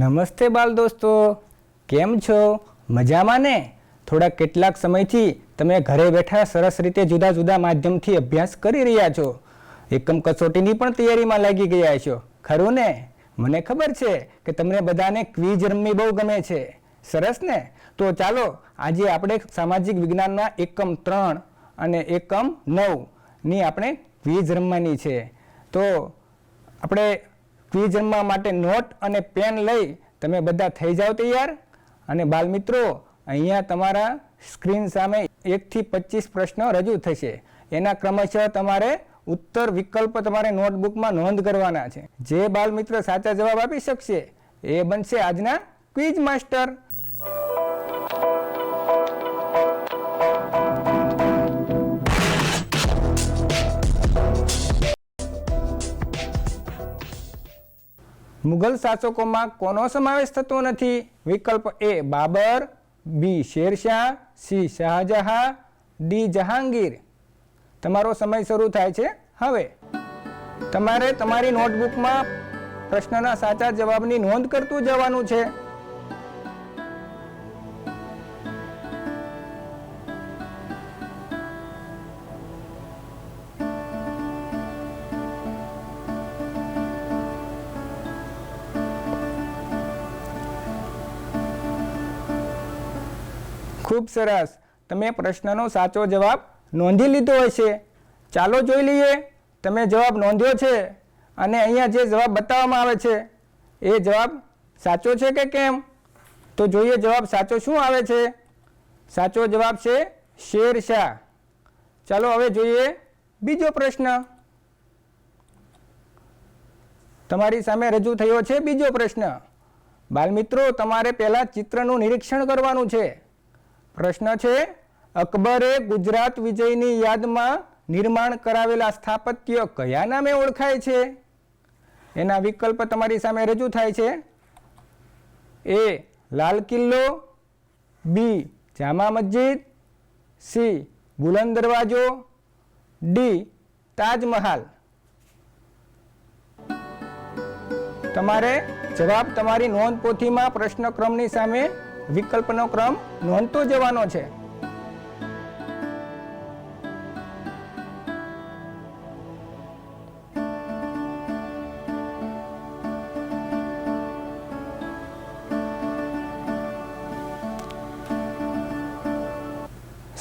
નમસ્તે બાલ દોસ્તો, કેમ છો? મજામાં ને? થોડા કેટલાક સમયથી તમે ઘરે બેઠા સરસ રીતે જુદા જુદા માધ્યમથી અભ્યાસ કરી રહ્યા છો. એકમ કસોટીની પણ તૈયારીમાં લાગી ગયા છો, ખરું ને? મને ખબર છે કે તમને બધાને ક્વિઝ રમવી બહુ ગમે છે. સરસ ને? તો ચાલો આજે આપણે સામાજિક વિજ્ઞાનના એકમ 3 અને એકમ 9ની આપણે ક્વિઝ રમવાની છે. તો આપણે ક્વિઝ રમવા માટે નોટ અને પેન લઈ તમે બધા થઈ જાઓ તૈયાર. અને બાળમિત્રો, અહીંયા તમારા સ્ક્રીન સામે 1 થી 25 પ્રશ્નો રજૂ થશે. એના ક્રમશઃ તમારે ઉત્તર વિકલ્પ તમારે નોટબુકમાં નોંધ કરવાના છે. જે બાળમિત્ર સાચા જવાબ આપી શકશે એ બનશે આજના ક્વિઝ માસ્ટર. મુઘલ શાસકોમાં કોનો સમાવેશ થતો નથી? વિકલ્પ એ બાબર, બી શેરશાહ, સી શાહજહાં, ડી જહાંગીર. તમારો સમય શરૂ થાય છે હવે. તમારે તમારી નોટબુકમાં પ્રશ્નના સાચા જવાબની નોંધ કરતું જવાનું છે. ખૂબ સરસ, તમે પ્રશ્નનો સાચો જવાબ નોંધી લીધો હશે. ચાલો જોઈ લઈએ તમે જવાબ નોંધ્યો છે અને અહીંયા જે જવાબ બતાવવામાં આવે છે એ જવાબ સાચો છે કે કેમ. તો જોઈએ જવાબ સાચો શું આવે છે. સાચો જવાબ છે શેરશાહ. ચાલો હવે જોઈએ બીજો પ્રશ્ન. તમારી સામે રજૂ થયો છે બીજો પ્રશ્ન. બાળમિત્રો, તમારે પહેલા ચિત્રનું નિરીક્ષણ કરવાનું છે. પ્રશ્ન છે, અકબરે ગુજરાત વિજયની યાદમાં નિર્માણ કરાવેલા સ્થાપત્ય કયા નામે ઓળખાય છે? એના વિકલ્પ તમારી સામે રજૂ થાય છે. એ લાલ કિલ્લો, બી જામા મસ્જિદ, સી બુલંદ દરવાજો, ડી તાજમહાલ. તમારે જવાબ તમારી નોંધ પોથીમાં પ્રશ્ન ક્રમની સામે વિકલ્પનો ક્રમ નોંધતો જવાનો છે.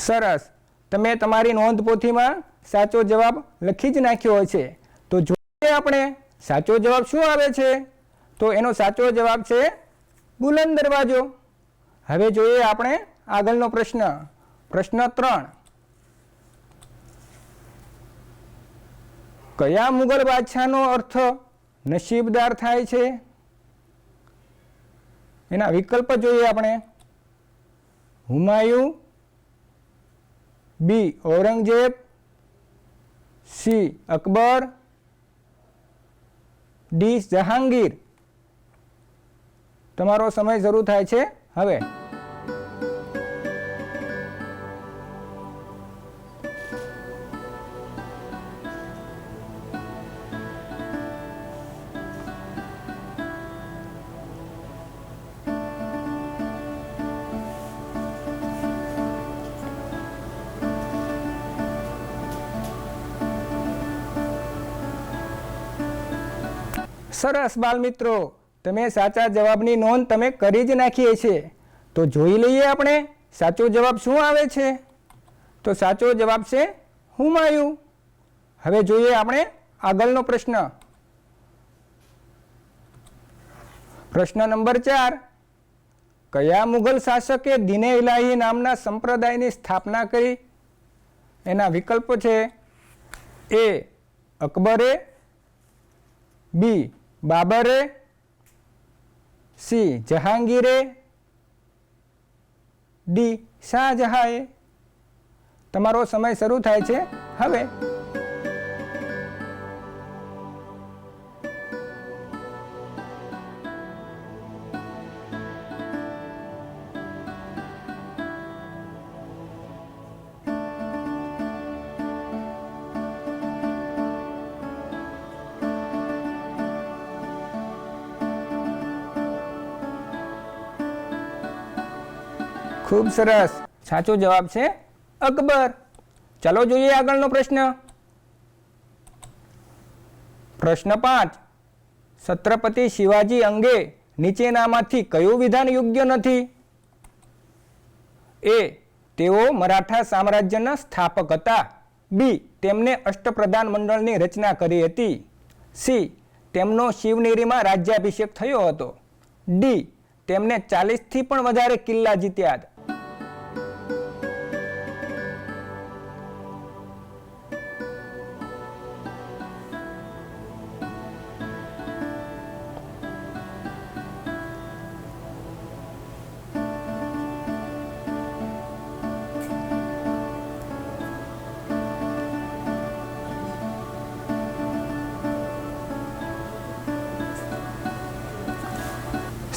સરસ, તમે તમારી નોંધ પોથીમાં સાચો જવાબ લખી જ નાખ્યો હોય છે. તો જોઈએ આપણે સાચો જવાબ શું આવે છે. તો એનો સાચો જવાબ છે બુલંદ દરવાજો. હવે જોઈએ આપણે આગળનો પ્રશ્ન. પ્રશ્ન 3. કયા મુગલ બાદશાહનો અર્થ નસીબદાર થાય છે? એના વિકલ્પ જોઈએ આપણે. હુમાયુ, બી ઔરંગઝેબ, સી અકબર, ડી જહાંગીર. તમારો સમય શરૂ થાય છે હવે. સરસ બાળમિત્રો, તમે સાચા જવાબની નોંધ તમે કરી જ નાખી છે. તો જોઈ લઈએ આપણે સાચો જવાબ શું આવે છે. તો સાચો જવાબ છે હુમાયુ. હવે જોઈએ આપણે આગળનો પ્રશ્ન. પ્રશ્ન નંબર 4. કયા મુઘલ શાસકે દીને ઇલાહી નામના સંપ્રદાયની સ્થાપના કરી? એના વિકલ્પો છે. એ અકબરે, બી બાબરે, સી જહાંગીરે, ડી શાહજહાંએ. તમારો સમય શરૂ થાય છે હવે. ખૂબ સરસ, સાચો જવાબ છે અકબર. ચાલો જોઈએ આગળનો પ્રશ્ન. પ્રશ્ન 5. છત્રપતિ શિવાજી અંગે નીચેનામાંથી કયું વિધાન યોગ્ય નથી? એ. તેઓ મરાઠા સામ્રાજ્યના સ્થાપક હતા. બી. તેમને અષ્ટપ્રધાન મંડળની રચના કરી હતી. સી. તેમનો શિવનેરીમાં રાજ્યાભિષેક થયો હતો. ડી. તેમને 40થી પણ વધારે કિલ્લા જીત્યા હતા.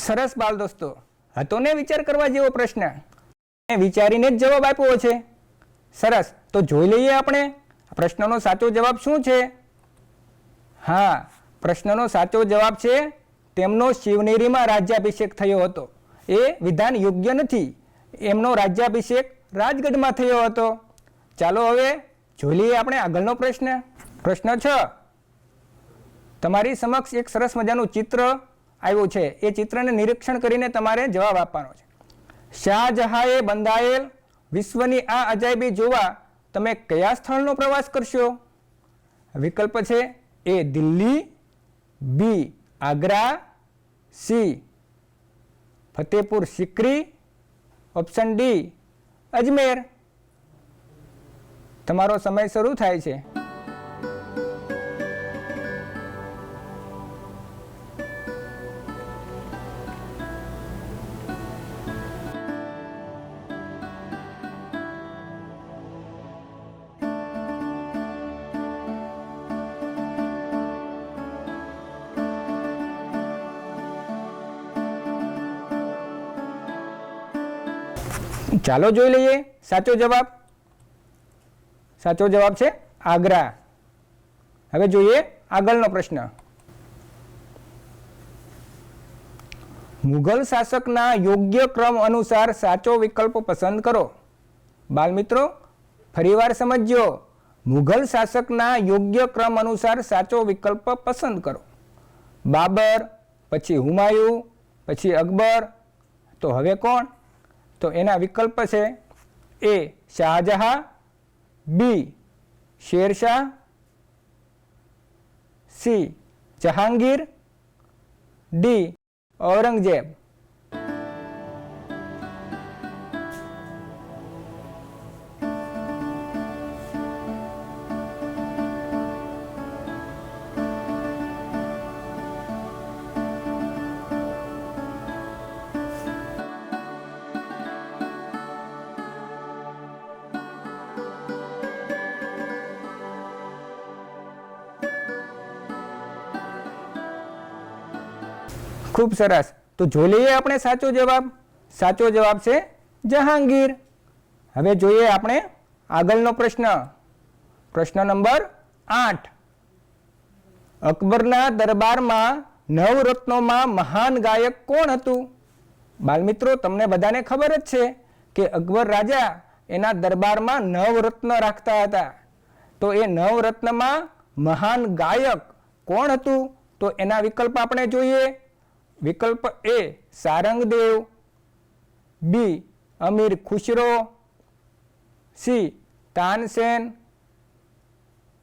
સરસ બાલ દોસ્તો, હતો ને વિચાર કરવા જેવો પ્રશ્ન. વિચારીને જ જવાબ આપ્યો છે. સરસ, તો જોઈ લઈએ આપણે પ્રશ્નનો સાચો જવાબ શું છે. હા, પ્રશ્નનો સાચો જવાબ છે તેમનો શિવનેરીમાં રાજ્યાભિષેક થયો હતો. એ વિધાન યોગ્ય નથી. એમનો રાજ્યાભિષેક રાજગઢમાં થયો હતો. ચાલો હવે જોઈ લઈએ આપણે આગળનો પ્રશ્ન. પ્રશ્ન 6. તમારી સમક્ષ એક સરસ મજાનું ચિત્ર આવ્યું છે. એ ચિત્રને નિરીક્ષણ કરીને તમારે જવાબ આપવાનો છે. શાહજહાએ બંધાયેલ વિશ્વની આ અજાયબી જોવા તમે કયા સ્થળનો પ્રવાસ કરશો? વિકલ્પ છે A Delhi, B Agra, C Fatehpur Sikri, option D Ajmer. તમારો સમય શરૂ થાય છે. ચાલો જોઈ લઈએ સાચો જવાબ. સાચો જવાબ છે આગ્રા. હવે જોઈએ આગળનો પ્રશ્ન. મુઘલ શાસકના યોગ્ય ક્રમ અનુસાર સાચો વિકલ્પ પસંદ કરો. બાલ મિત્રો, ફરીવાર સમજજો. મુઘલ શાસકના યોગ્ય ક્રમ અનુસાર સાચો વિકલ્પ પસંદ કરો. બાબર, પછી હુમાયુ, પછી અકબર. તો હવે કોણ? તો એના વિકલ્પ છે એ શાહજહાં, બી શેરશાહ, સી જહાંગીર, ડી ઔરંગઝેબ. ખૂબ સરસ, તો જોઈ લઈએ આપણે સાચો જવાબ. સાચો જવાબ છે જહાંગીર. હવે જોઈએ આપણે આગળનો પ્રશ્ન. પ્રશ્ન નંબર 8. અકબરના દરબારમાં નવરત્નોમાં મહાન ગાયક કોણ હતું? બાલ મિત્રો, તમને બધાને ખબર જ છે કે અકબર રાજા એના દરબારમાં નવરત્ન રાખતા હતા. તો એ નવરત્નમાં મહાન ગાયક કોણ હતું? તો એના વિકલ્પ આપણે જોઈએ. વિકલ્પ એ સારંગદેવ, બી અમીર ખુશરો, સી તાનસેન,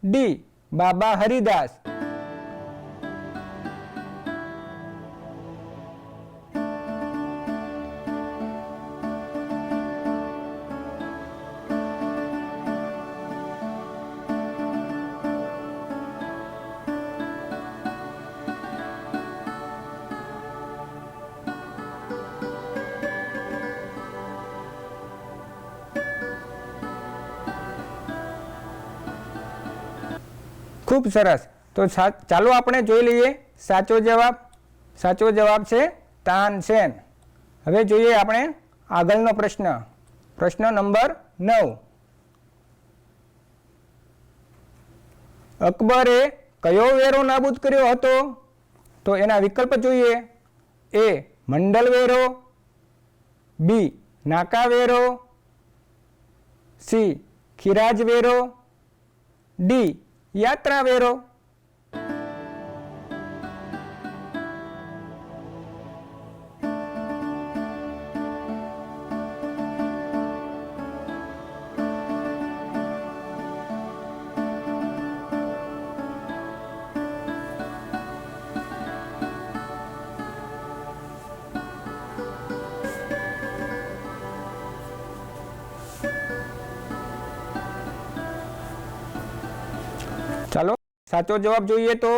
ડી બાબા હરિદાસ. ખૂબ સરસ, તો ચાલો આપણે જોઈ લઈએ સાચો જવાબ. સાચો જવાબ છે તાનસેન. હવે જોઈએ આપણે આગળનો પ્રશ્ન. પ્રશ્ન નંબર 9. અકબરે કયો વેરો નાબૂદ કર્યો હતો? તો એના વિકલ્પ જોઈએ. એ મંડલ વેરો, બી નાકા વેરો, સી ખીરાજ વેરો, ડી યાત્રા વેરો. ચાલો સાચો જવાબ જોઈએ તો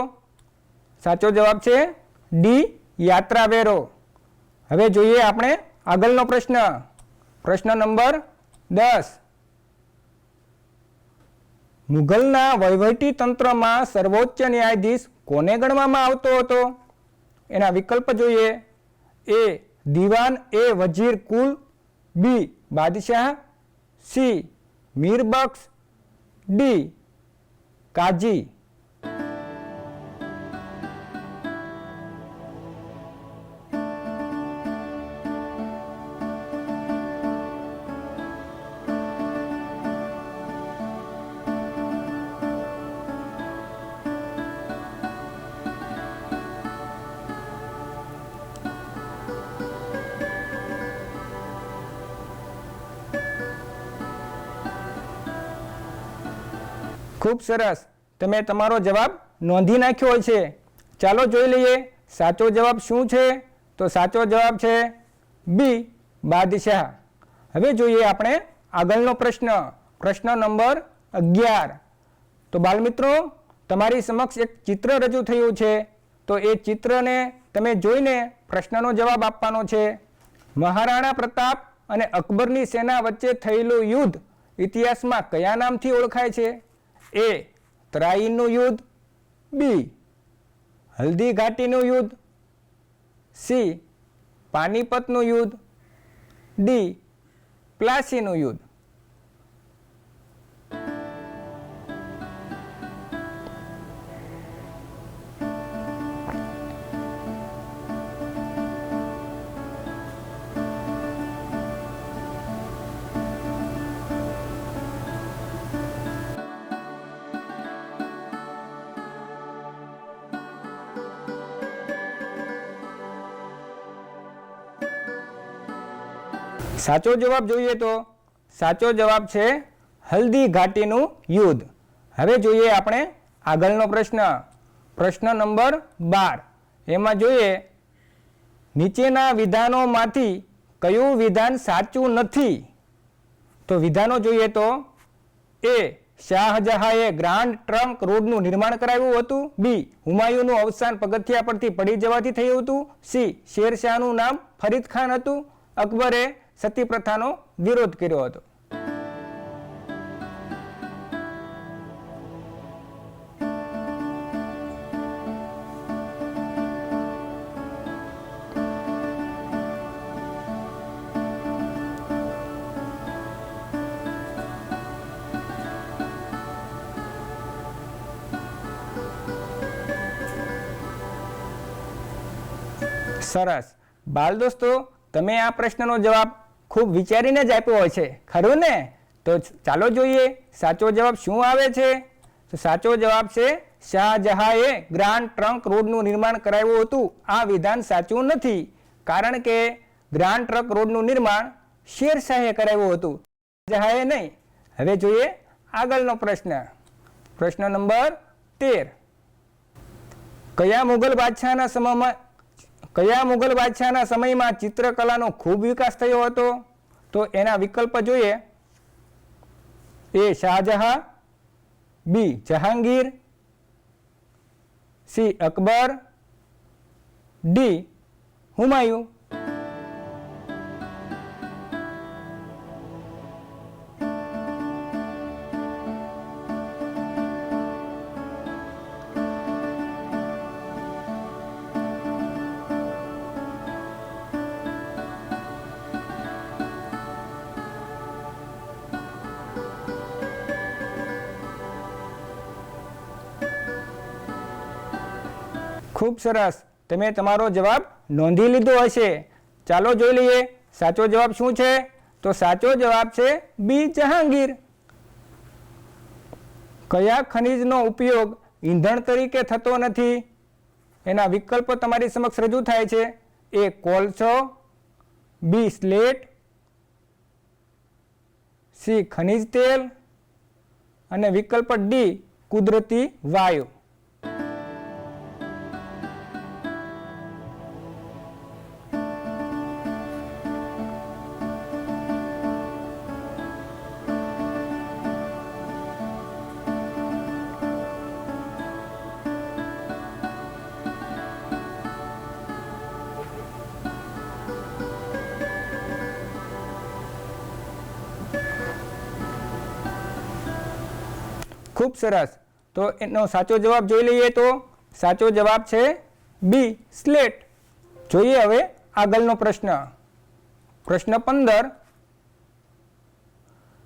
સાચો જવાબ છે ડી યાત્રા વેરો. હવે જોઈએ આપણે આગળનો પ્રશ્ન. પ્રશ્ન નંબર 10. મુઘલના વહીવટી તંત્રમાં સર્વોચ્ચ ન્યાયાધીશ કોને ગણવામાં આવતો હતો? એના વિકલ્પ જોઈએ. એ દીવાન, એ વજીર કુલ, બી બાદશાહ, સી મીરબક્ષ, ડી કાજી. ખૂબ સરસ, તમે તમારો જવાબ નોંધી નાખ્યો છે. ચાલો જોઈ લઈએ સાચો જવાબ શું છે. તો સાચો જવાબ છે બી બાદશાહ. હવે જોઈએ આપણે આગળનો પ્રશ્ન. પ્રશ્ન નંબર 11. તો બાળમિત્રો, તમારી સમક્ષ એક ચિત્ર રજૂ થયું છે. તો એ ચિત્રને તમે જોઈને પ્રશ્નનો જવાબ આપવાનો છે. મહારાણા પ્રતાપ અને અકબરની સેના વચ્ચે થયેલું યુદ્ધ ઇતિહાસમાં કયા નામથી ઓળખાય છે? એ તરાઈનું યુદ્ધ, બી હલ્દી ઘાટીનું યુદ્ધ, સી પાનીપતનું યુદ્ધ, ડી પ્લાસીનું યુદ્ધ. સાચો જવાબ જોઈએ તો સાચો જવાબ છે હલ્દી ઘાટીનું યુદ્ધ. હવે જોઈએ આપણે આગળનો પ્રશ્ન. પ્રશ્ન નંબર 12. એમાં જોઈએ નીચેના વિધાનોમાંથી કયું વિધાન સાચું નથી? તો વિધાનો જોઈએ તો એ શાહજહાંએ ગ્રાન્ડ ટ્રંક રોડનું નિર્માણ કરાવ્યું હતું, બી હુમાયુનું અવસાન પગથિયા પરથી પડી જવાથી થયું હતું, સી શેરશાહનું નામ ફરીદ ખાન હતું, અકબરે સતી પ્રથાનો વિરોધ કર્યો હતો. સરસ. બાળ દોસ્તો, તમે આ પ્રશ્નનો જવાબ ખૂબ વિચારીને જ આપ્યો હોય છે, ખરું ને? તો ચાલો જોઈએ સાચો જવાબ શું આવે છે. તો સાચો જવાબ છે શાહજહાંએ ગ્રાન્ડ ટ્રંક રોડનું નિર્માણ કરાવ્યું હતું. આ વિધાન સાચું નથી, કારણ કે ગ્રાન્ડ ટ્રંક રોડનું નિર્માણ શેરશાહે કરાવ્યું હતું, શાહજહાંએ નહીં. હવે જોઈએ આગળનો પ્રશ્ન. પ્રશ્ન નંબર 13. કયા મુગલ બાદશાહના સમયમાં ચિત્રકલાનો ખૂબ વિકાસ થયો હતો? તો એના વિકલ્પ જોઈએ. એ શાહજહાં, બી જહાંગીર, સી અકબર, ડી હુમાયુ. ખૂબ સરસ, તમે તમારો જવાબ નોંધી લીધો હશે. ચાલો જોઈ લઈએ સાચો જવાબ શું છે. તો સાચો જવાબ છે બી જહાંગીર. કયા ખનિજનો ઉપયોગ ઈંધણ તરીકે થતો નથી? એના વિકલ્પો તમારી સમક્ષ રજૂ થાય છે. એ કોલસો, બી સ્લેટ, સી ખનિજ તેલ અને વિકલ્પ ડી કુદરતી વાયુ. ખૂબ સરસ. તો એનો સાચો જવાબ જોઈ લઈએ. તો સાચો જવાબ છે બી સ્લેટ. જોઈએ હવે આગળનો પ્રશ્ન. પ્રશ્ન 15.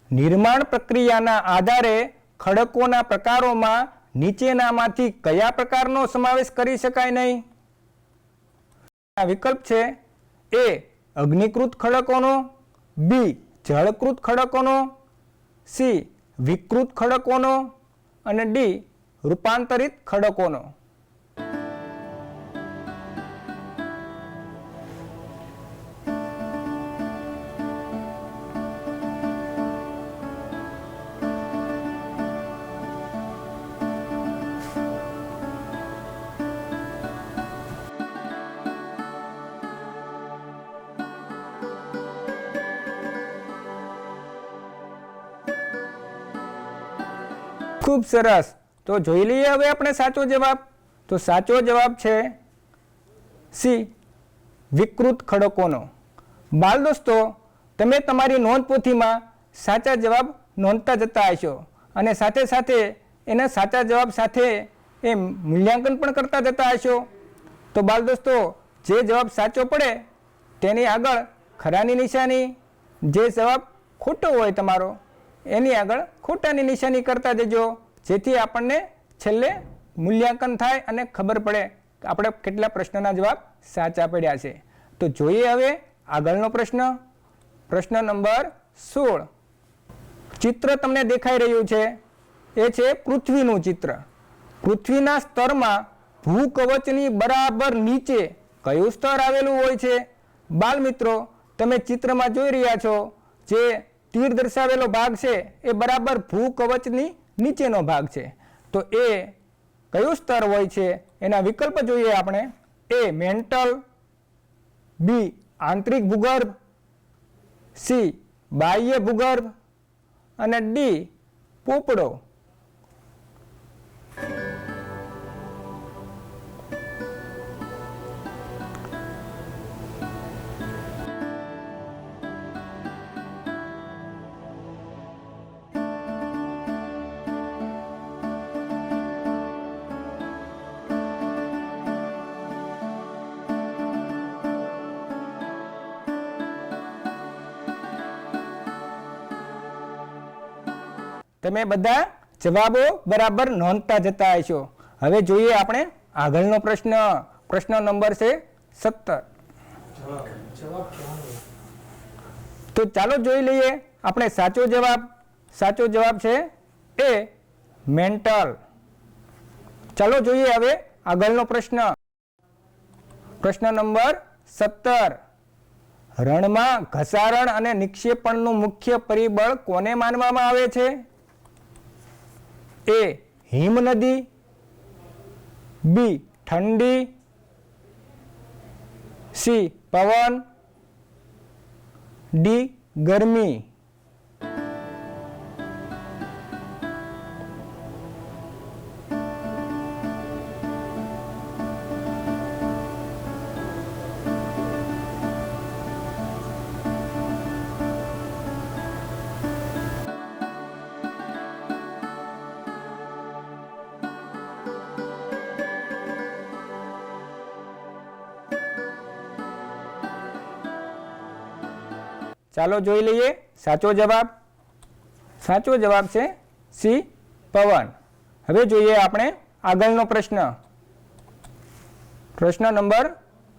નિર્માણ પ્રક્રિયાના આધારે ખડકોના પ્રકારોમાં નીચેનામાંથી કયા પ્રકારનો સમાવેશ કરી શકાય નહીં? વિકલ્પ છે એ અગ્નિકૃત ખડકોનો, બી જળકૃત ખડકોનો, સી વિકૃત ખડકોનો અને ડી રૂપાંતરિત ખડકોનો. ખૂબ સરસ. તો જોઈ લઈએ હવે આપણે સાચો જવાબ. તો સાચો જવાબ છે સી વિકૃત ખડકોનો. બાળ દોસ્તો, તમે તમારી નોંધપોથીમાં સાચા જવાબ નોંધતા જતા હશો અને સાથે સાથે એના સાચા જવાબ સાથે એ મૂલ્યાંકન પણ કરતા જતા હશો. તો બાળ દોસ્તો, જે જવાબ સાચો પડે તેની આગળ ખરાની નિશાની, જે જવાબ ખોટો હોય તમારો એની આગળ ખોટાની નિશાની કરતા જજો, જેથી આપણને છેલ્લે મૂલ્યાંકન થાય અને ખબર પડે કે આપણે કેટલા પ્રશ્નના જવાબ સાચા પડ્યા છે. તો જોઈએ હવે આગળનો પ્રશ્ન. પ્રશ્ન નંબર 16. ચિત્ર તમને દેખાઈ રહ્યું છે એ છે પૃથ્વીનું ચિત્ર. પૃથ્વીના સ્તરમાં ભૂકવચની બરાબર નીચે કયું સ્તર આવેલું હોય છે? બાળ મિત્રો, તમે ચિત્રમાં જોઈ રહ્યા છો જે તીર દર્શાવેલો ભાગ છે એ બરાબર ભૂકવચની નીચેનો ભાગ છે. તો એ કયું સ્તર હોય છે? એના વિકલ્પ જોઈએ આપણે. એ મેન્ટલ, બી આંતરિક ભૂગર્ભ, સી બાહ્ય ભૂગર્ભ અને ડી પોપડો. તમે બધા જવાબો બરાબર નોંધતા જતા હશો. હવે જોઈએ આપણે આગળનો પ્રશ્ન. પ્રશ્ન નંબર છે 17. તો ચાલો જોઈ લઈએ આપણે સાચો જવાબ. સાચો જવાબ છે એ મેન્ટલ. ચાલો જોઈએ હવે આગળનો પ્રશ્ન. પ્રશ્ન નંબર 17. રણમાં ઘસારણ અને નિક્ષેપણનું મુખ્ય પરિબળ કોને માનવામાં આવે છે? એ હિમનદી, બી ઠંડી, સી પવન, ડી ગરમી. ચાલો જોઈ લઈએ સાચો જવાબ. સાચો જવાબ છે સી પવન. હવે જોઈએ આપણે આગળનો પ્રશ્ન. પ્રશ્ન નંબર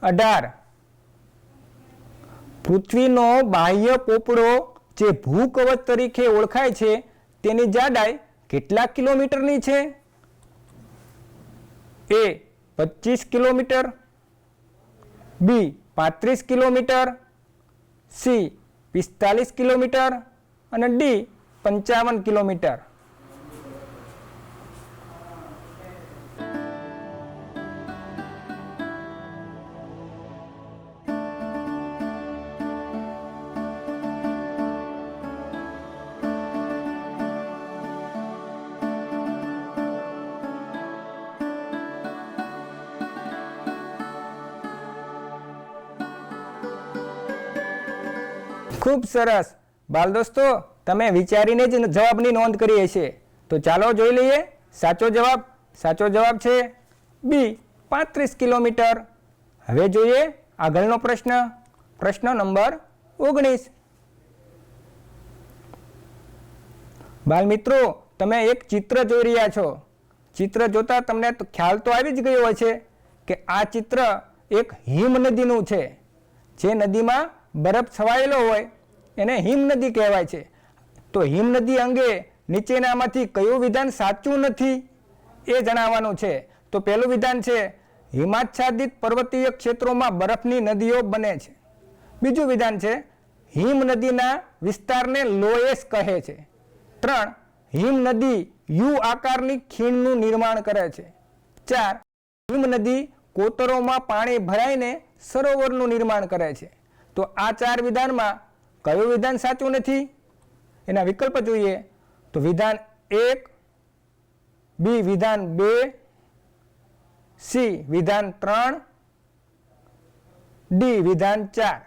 18. પૃથ્વીનો બાહ્ય પોપડો જે ભૂકવચ તરીકે ઓળખાય છે તેની જાડાઈ કેટલા કિલોમીટરની છે? એ 25 કિલોમીટર, બી 35 કિલોમીટર, સી 45 કિલોમીટર અને ડી 55 કિલોમીટર. ખૂબ સરસ બાલ દોસ્તો, તમે વિચારીને જ જવાબની નોંધ કરી હશે. તો ચાલો જોઈ લઈએ સાચો જવાબ. સાચો જવાબ છે બી 35 કિલોમીટર. હવે જોઈએ આગળનો પ્રશ્ન. પ્રશ્ન નંબર 19. બાલ મિત્રો, તમે એક ચિત્ર જોઈ રહ્યા છો. ચિત્ર જોતા તમને તો ખ્યાલ તો આવી જ ગયો હશે કે આ ચિત્ર એક હિમ નદીનું છે. જે નદીમાં બરફ છવાયેલો હોય એને હિમ નદી કહેવાય છે. તો હિમ નદી અંગે નીચેનામાંથી કયું વિધાન સાચું નથી એ જણાવવાનું છે. તો પહેલું વિધાન છે હિમાચ્છાદિત પર્વતીય ક્ષેત્રોમાં બરફની નદીઓ બને છે. બીજું વિધાન છે હિમ નદીના વિસ્તારને લોએસ કહે છે. 3, હિમ નદી યુ આકારની ખીણનું નિર્માણ કરે છે. 4, હિમ નદી કોતરોમાં પાણી ભરાઈને સરોવરનું નિર્માણ કરે છે. તો આ 4 વિધાનમાં કયું વિધાન સાચું નથી? એના વિકલ્પ જોઈએ તો વિધાન 1, બી વિધાન 2, સી વિધાન 3, ડી વિધાન 4.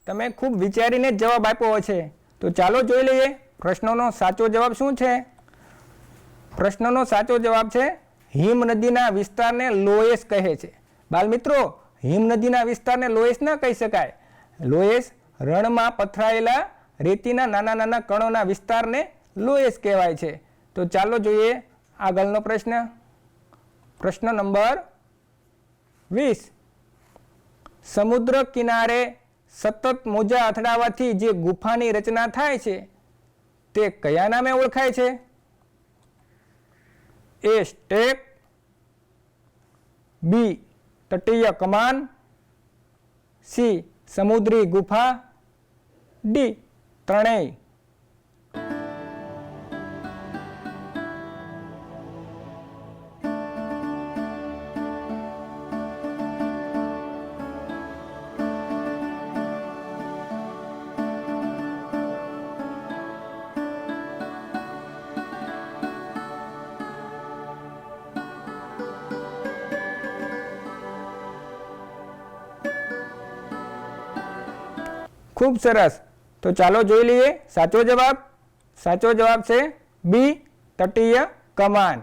તમે ખૂબ વિચારીને જ જવાબ આપ્યો હશે. તો ચાલો જોઈ લઈએ પ્રશ્નનો સાચો જવાબ શું છે. પ્રશ્નનો સાચો જવાબ છે હિમ નદીના વિસ્તારને લોએસ કહે છે. બાલ મિત્રો, હિમ નદીના વિસ્તારને લોએસ ન કહી શકાય. લોએસ રણમાં પથરાયેલા રેતીના નાના નાના કણોના વિસ્તારને લોએસ કહેવાય છે. તો ચાલો જોઈએ આગળનો પ્રશ્ન. પ્રશ્ન નંબર 20. સમુદ્ર કિનારે સતત મોજા અથડાવાથી જે ગુફાની રચના થાય છે તે કયા નામે ઓળખાય છે? એ સ્ટેક, બી તટીય કમાન, સી સમુદ્રી ગુફા, ડી ત્રણેય. ખૂબ સરસ. તો ચાલો જોઈ લઈએ સાચો જવાબ. સાચો જવાબ છે બી તટીય કમાન.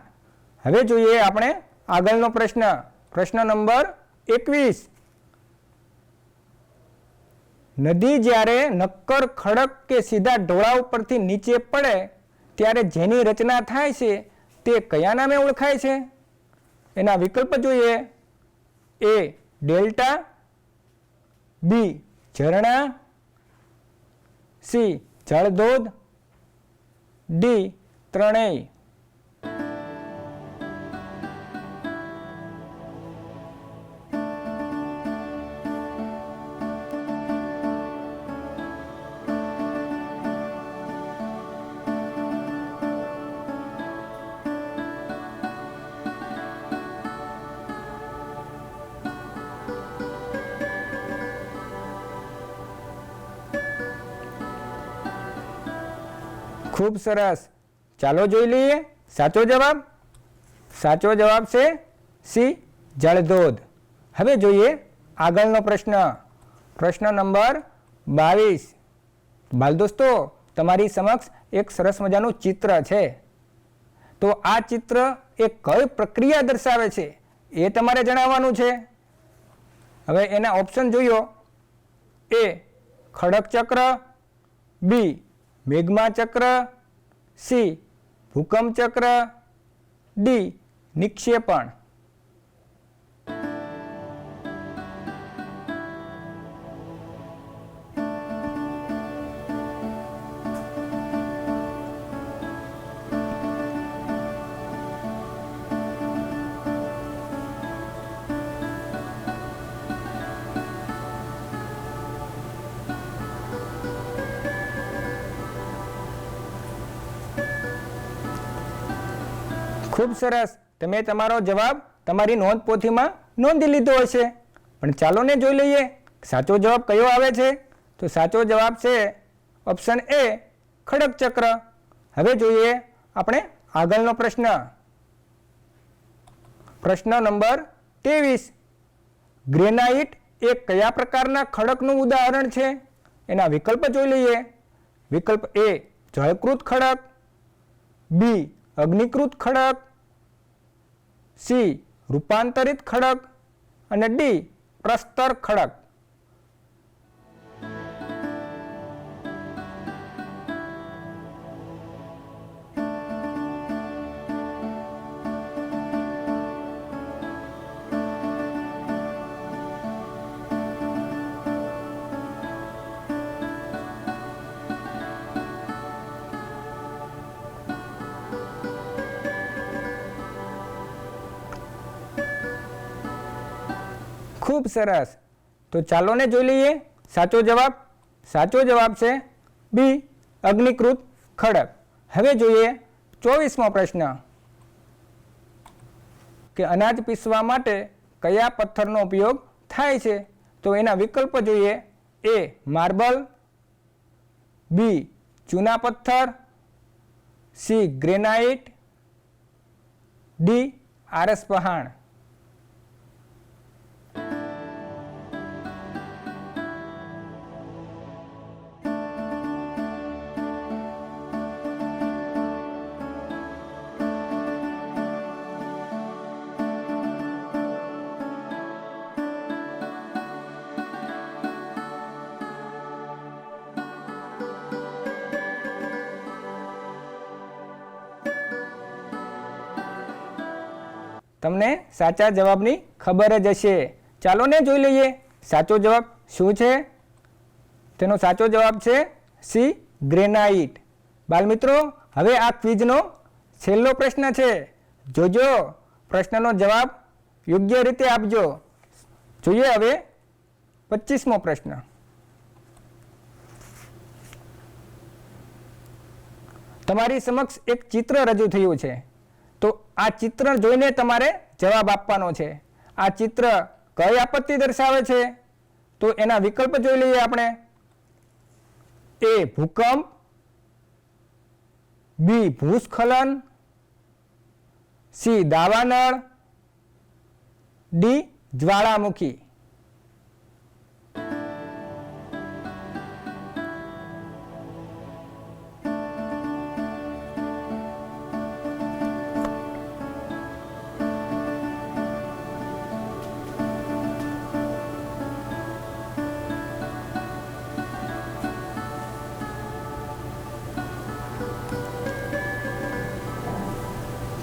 હવે જોઈએ આપણે આગળનો પ્રશ્ન. પ્રશ્ન નંબર 21. નદી જ્યારે નક્કર ખડક કે સીધા ઢોળા ઉપરથી નીચે પડે ત્યારે જેની રચના થાય છે તે કયા નામે ઓળખાય છે? એના વિકલ્પ જોઈએ. એ ડેલ્ટા, બી ઝરણા, સી જળધોધ, ડી ત્રણેય. ખૂબ સરસ. ચાલો જોઈ લઈએ સાચો જવાબ. સાચો જવાબ છે સી જળધોધ. હવે જોઈએ આગળનો પ્રશ્ન. પ્રશ્ન નંબર 22. બાલ દોસ્તો, તમારી સમક્ષ એક સરસ મજાનું ચિત્ર છે. તો આ ચિત્ર એ કઈ પ્રક્રિયા દર્શાવે છે એ તમારે જણાવવાનું છે. હવે એના ઓપ્શન જોયો. એ ખડક ચક્ર, બી મેગ્મા ચક્ર, સી ભૂકંપ ચક્ર, ડી નિક્ષેપણ. ખૂબ સરસ. તમે તમારો જવાબ તમારી નોંધપોથીમાં નોંધી લીધો હશે. પણ ચાલો ને જોઈ લઈએ સાચો જવાબ કયો આવે છે. તો સાચો જવાબ છે ઓપ્શન એ ખડક ચક્ર. હવે જોઈએ આપણે આગળનો પ્રશ્ન. પ્રશ્ન નંબર 23. ગ્રેનાઇટ એ કયા પ્રકારના ખડકનું ઉદાહરણ છે? એના વિકલ્પ જોઈ લઈએ. વિકલ્પ એ જળકૃત ખડક, બી અગ્નિકૃત ખડક, સી રૂપાંતરિત ખડક અને ડી પ્રસ્તર ખડક. ખૂબ સરસ. તો ચાલો ને જોઈ લઈએ સાચો જવાબ. સાચો જવાબ છે બી અગ્નિકૃત ખડક. હવે જોઈએ 24મો પ્રશ્ન કે અનાજ પીસવા માટે કયા પથ્થરનો ઉપયોગ થાય છે? તો એના વિકલ્પ જોઈએ. એ માર્બલ, બી ચૂના પથ્થર, સી ગ્રેનાઇટ, ડી આરસ પહાણ. તમને સાચા જવાબની ખબર જ હશે. ચાલો ને જોઈ લઈએ સાચો જવાબ શું છે. તેનો સાચો જવાબ છે સી ગ્રેનાઇટ. બાલ મિત્રો, હવે આ ક્વિઝનો છેલ્લો પ્રશ્ન છે. જોજો, પ્રશ્નનો જવાબ યોગ્ય રીતે આપજો. જોઈએ હવે 25મો પ્રશ્ન. તમારી સમક્ષ એક ચિત્ર રજૂ થયું છે. તો આ ચિત્ર જોઈને તમારે જવાબ આપવાનો છે. આ ચિત્ર કઈ આપત્તિ દર્શાવે છે? તો એના વિકલ્પ જોઈ લઈએ આપણે. એ ભૂકંપ, બી ભૂસ્ખલન, સી દાવાનળ, ડી જ્વાળામુખી.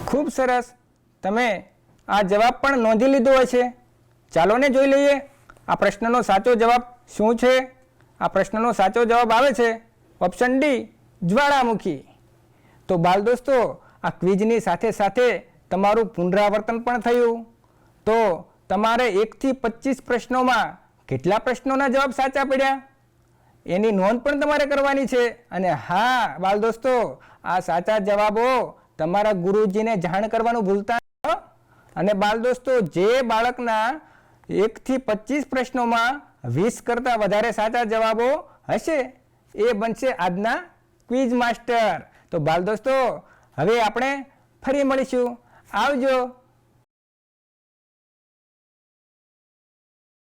ખૂબ સરસ. તમે આ જવાબ પણ નોંધી લીધો હશે. ચાલો ને જોઈ લઈએ આ પ્રશ્નનો સાચો જવાબ શું છે. આ પ્રશ્નનો સાચો જવાબ આવે છે ઓપ્શન ડી જ્વાળામુખી. તો બાલ દોસ્તો, આ ક્વિઝની સાથે સાથે તમારું પુનરાવર્તન પણ થયું. તો તમારે 1 થી 25 પ્રશ્નોમાં કેટલા પ્રશ્નોના જવાબ સાચા પડ્યા એની નોંધ પણ તમારે કરવાની છે. અને હા બાલ દોસ્તો, આ સાચા જવાબો તમારા ગુરુજીને જાણ કરવાનું ભૂલતા નહીં. અને બાલ દોસ્તો, જે બાળકના 1 થી 25 પ્રશ્નોમાં 20 કરતાં વધારે સાચા જવાબો હશે એ બનશે આજના ક્વિઝ માસ્ટર. તો બાલ દોસ્તો, હવે આપણે ફરી મળીશું. આવજો.